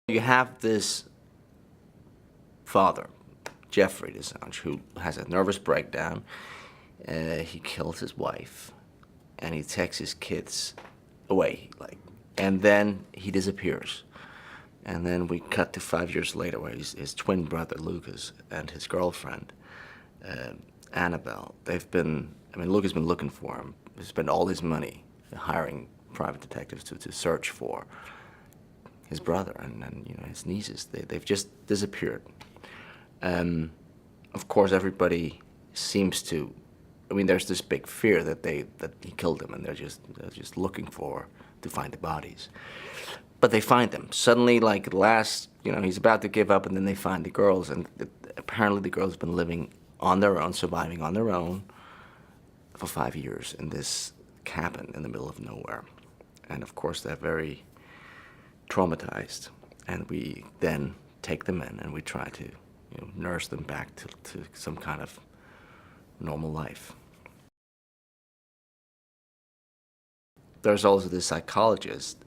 You have this father, Jeffrey DeSange, who has a nervous breakdown. He kills his wife, and he takes his kids away, and then he disappears. And then we cut to 5 years later, where his twin brother Lucas and his girlfriend Annabel. Lucas has been looking for him. He spent all his money hiring private detectives to search for his brother and his nieces. They've just disappeared. Of course, everybody seems to. There's this big fear that he killed them, and they're just looking to find the bodies. But they find them suddenly. Like last, he's about to give up, and then they find the girls, and apparently the girls have been living on their own, surviving on their own, for 5 years in this cabin in the middle of nowhere. And of course, they're very traumatized, and we then take them in and we try to nurse them back to some kind of normal life. There's also this psychologist,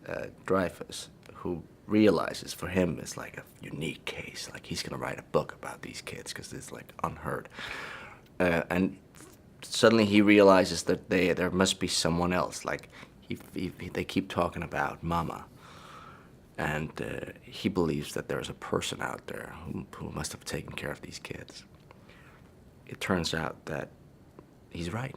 Dreyfus, who realizes for him it's like a unique case. Like he's gonna write a book about these kids because it's like unheard. And suddenly he realizes that there must be someone else. Like they keep talking about Mama, and he believes that there's a person out there who must have taken care of these kids. It turns out that he's right.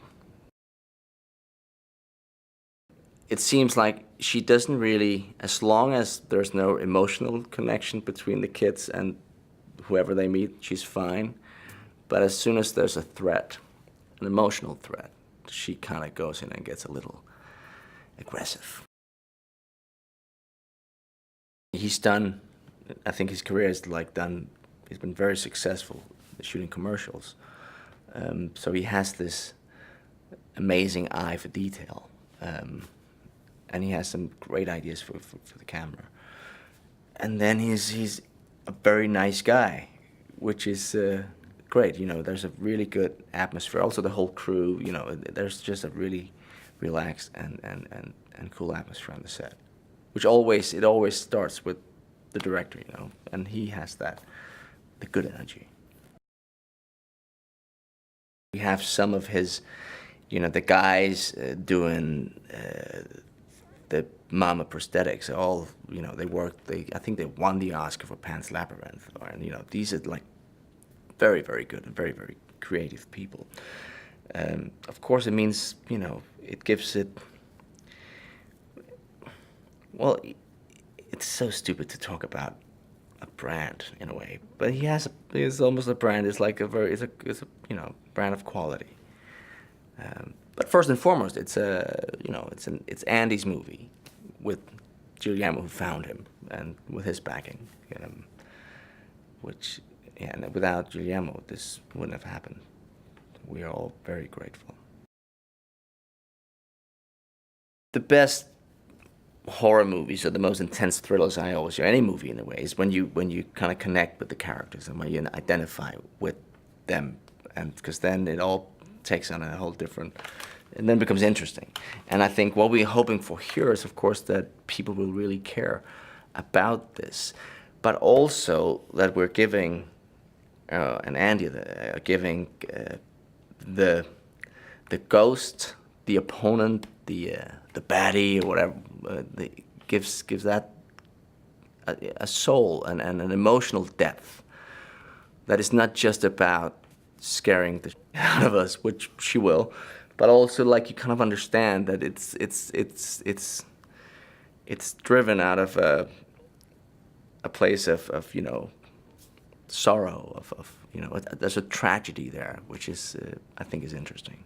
It seems like she doesn't really, as long as there's no emotional connection between the kids and whoever they meet, she's fine. But as soon as there's a threat, an emotional threat, she kind of goes in and gets a little aggressive. He's done, I think his career is he's been very successful shooting commercials. So he has this amazing eye for detail. And he has some great ideas for the camera. And then he's a very nice guy, which is great. There's a really good atmosphere. Also, the whole crew. There's just a really relaxed and cool atmosphere on the set, which always starts with the director. And he has the good energy. We have some of his, the guys doing the Mama prosthetics. All they worked. I think they won the Oscar for Pan's Labyrinth. And these are like very, very good and very, very creative people. Of course, it means it gives it. Well, it's so stupid to talk about a brand in a way, but it's almost a brand. It's like it's a brand of quality. But first and foremost, it's Andy's movie with Guillermo, who found him, and with his backing, and without Guillermo, this wouldn't have happened. We are all very grateful. The best horror movies, or the most intense thrillers I always, or any movie in a way, is when you kind of connect with the characters and when you identify with them, and because then it all takes on a whole different, and then becomes interesting. And I think what we're hoping for here is, of course, that people will really care about this, but also that we're giving, and Andy giving the ghost, the opponent, the baddie, or whatever, gives that a soul and an emotional depth that is not just about scaring the out of us, which she will, but also like you kind of understand that it's driven out of a place of sorrow, of there's a tragedy there, which is I think is interesting.